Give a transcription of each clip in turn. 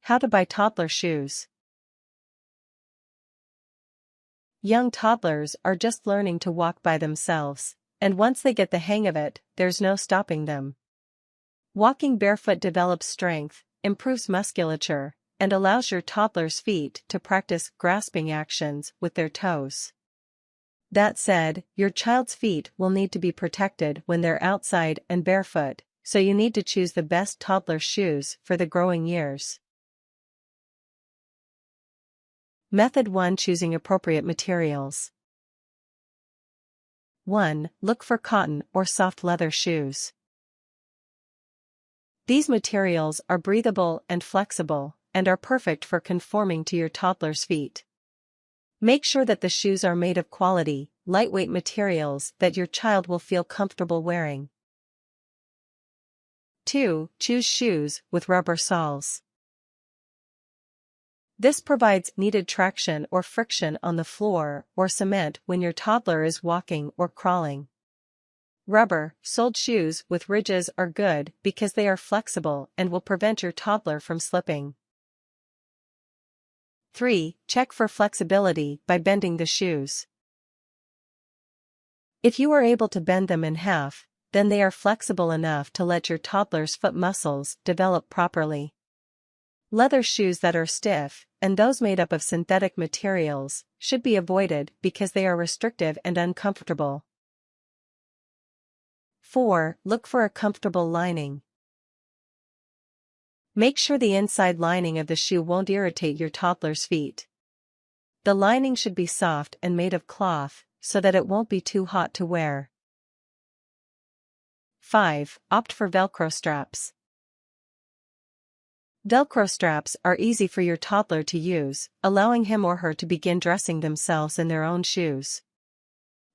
How to buy toddler shoes. Young toddlers are just learning to walk by themselves, and once they get the hang of it, there's no stopping them. Walking barefoot develops strength, improves musculature, and allows your toddler's feet to practice grasping actions with their toes. That said, your child's feet will need to be protected when they're outside and barefoot, so you need to choose the best toddler shoes for the growing years. Method 1. Choosing appropriate materials. 1. Look for cotton or soft leather shoes. These materials are breathable and flexible, and are perfect for conforming to your toddler's feet. Make sure that the shoes are made of quality, lightweight materials that your child will feel comfortable wearing. 2. Choose shoes with rubber soles. This provides needed traction or friction on the floor or cement when your toddler is walking or crawling. Rubber-soled shoes with ridges are good because they are flexible and will prevent your toddler from slipping. 3. Check for flexibility by bending the shoes. If you are able to bend them in half, then they are flexible enough to let your toddler's foot muscles develop properly. Leather shoes that are stiff, and those made up of synthetic materials, should be avoided because they are restrictive and uncomfortable. 4. Look for a comfortable lining. Make sure the inside lining of the shoe won't irritate your toddler's feet. The lining should be soft and made of cloth, so that it won't be too hot to wear. 5. Opt for velcro straps. Velcro straps are easy for your toddler to use, allowing him or her to begin dressing themselves in their own shoes.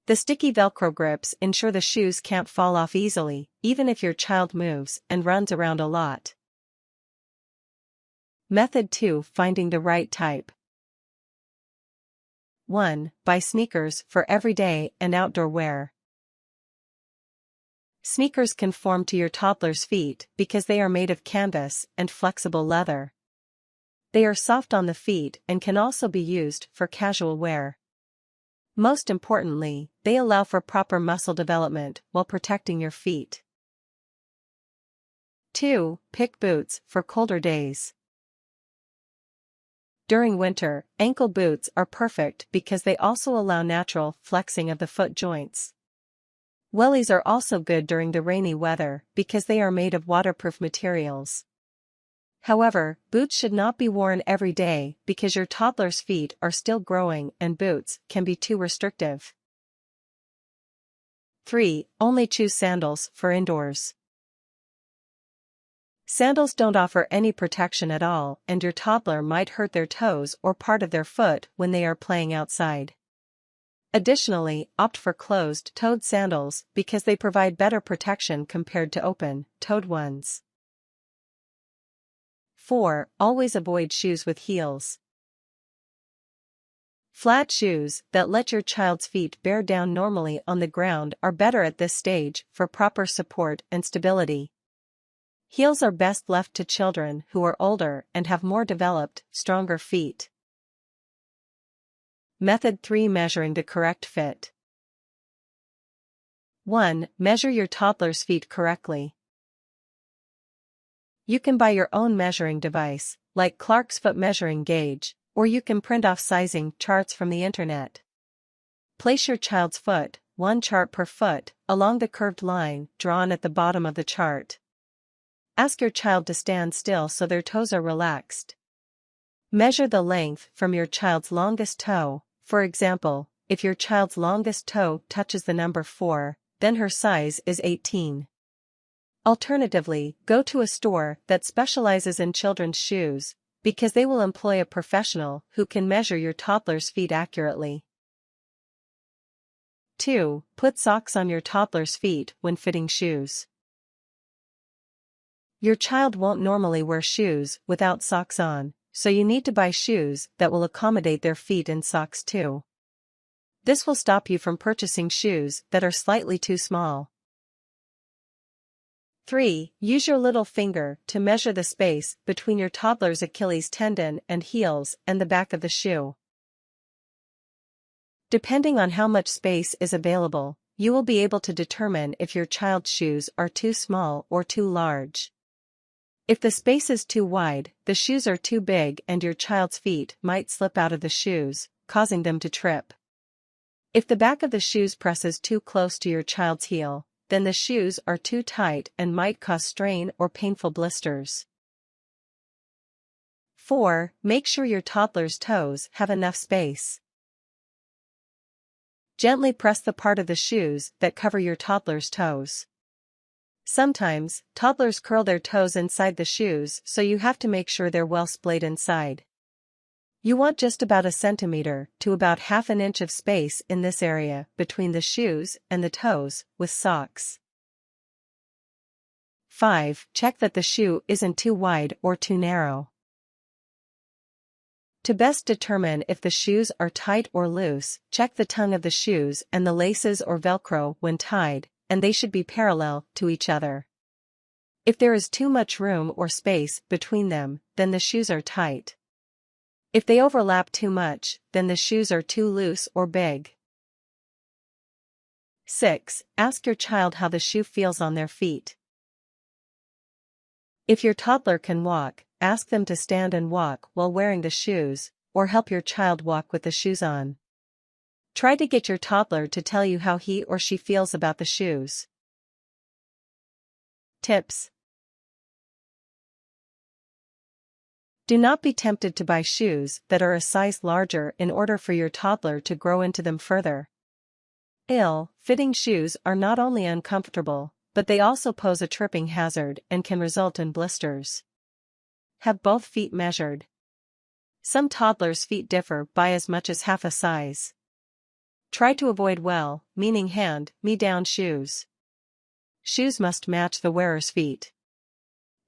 The sticky velcro grips ensure the shoes can't fall off easily, even if your child moves and runs around a lot. Method 2. Finding the right type. 1. Buy sneakers for everyday and outdoor wear. Sneakers conform to your toddler's feet because they are made of canvas and flexible leather. They are soft on the feet and can also be used for casual wear. Most importantly, they allow for proper muscle development while protecting your feet. 2. Pick boots for colder days. During winter, ankle boots are perfect because they also allow natural flexing of the foot joints. Wellies are also good during the rainy weather because they are made of waterproof materials. However, boots should not be worn every day because your toddler's feet are still growing and boots can be too restrictive. 3. Only choose sandals for indoors. Sandals don't offer any protection at all, and your toddler might hurt their toes or part of their foot when they are playing outside. Additionally, opt for closed-toed sandals because they provide better protection compared to open-toed ones. 4. Always avoid shoes with heels. Flat shoes that let your child's feet bear down normally on the ground are better at this stage for proper support and stability. Heels are best left to children who are older and have more developed, stronger feet. Method 3. Measuring the correct fit. 1. Measure your toddler's feet correctly. You can buy your own measuring device, like Clark's foot measuring gauge, or you can print off sizing charts from the internet. Place your child's foot, one chart per foot, along the curved line drawn at the bottom of the chart. Ask your child to stand still so their toes are relaxed. Measure the length from your child's longest toe. For example, if your child's longest toe touches the number 4, then her size is 18. Alternatively, go to a store that specializes in children's shoes, because they will employ a professional who can measure your toddler's feet accurately. 2. Put socks on your toddler's feet when fitting shoes. Your child won't normally wear shoes without socks on, so you need to buy shoes that will accommodate their feet in socks too. This will stop you from purchasing shoes that are slightly too small. 3. Use your little finger to measure the space between your toddler's Achilles tendon and heels and the back of the shoe. Depending on how much space is available, you will be able to determine if your child's shoes are too small or too large. If the space is too wide, the shoes are too big and your child's feet might slip out of the shoes, causing them to trip. If the back of the shoes presses too close to your child's heel, then the shoes are too tight and might cause strain or painful blisters. 4. Make sure your toddler's toes have enough space. Gently press the part of the shoes that cover your toddler's toes. Sometimes, toddlers curl their toes inside the shoes, so you have to make sure they're well splayed inside. You want just about a centimeter to about half an inch of space in this area between the shoes and the toes with socks. 5. Check that the shoe isn't too wide or too narrow. To best determine if the shoes are tight or loose, check the tongue of the shoes and the laces or velcro when tied, and they should be parallel to each other. If there is too much room or space between them, then the shoes are tight. If they overlap too much, then the shoes are too loose or big. 6. Ask your child how the shoe feels on their feet. If your toddler can walk, ask them to stand and walk while wearing the shoes, or help your child walk with the shoes on. Try to get your toddler to tell you how he or she feels about the shoes. Tips. Do not be tempted to buy shoes that are a size larger in order for your toddler to grow into them further. Ill-fitting shoes are not only uncomfortable, but they also pose a tripping hazard and can result in blisters. Have both feet measured. Some toddlers' feet differ by as much as half a size. Try to avoid well-meaning hand-me-down shoes. Shoes must match the wearer's feet.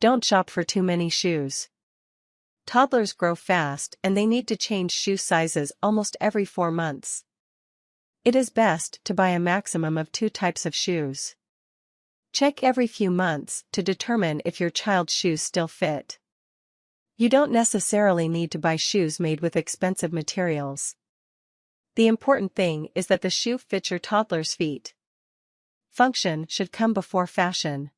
Don't shop for too many shoes. Toddlers grow fast and they need to change shoe sizes almost every 4 months. It is best to buy a maximum of 2 types of shoes. Check every few months to determine if your child's shoes still fit. You don't necessarily need to buy shoes made with expensive materials. The important thing is that the shoe fits your toddler's feet. Function should come before fashion.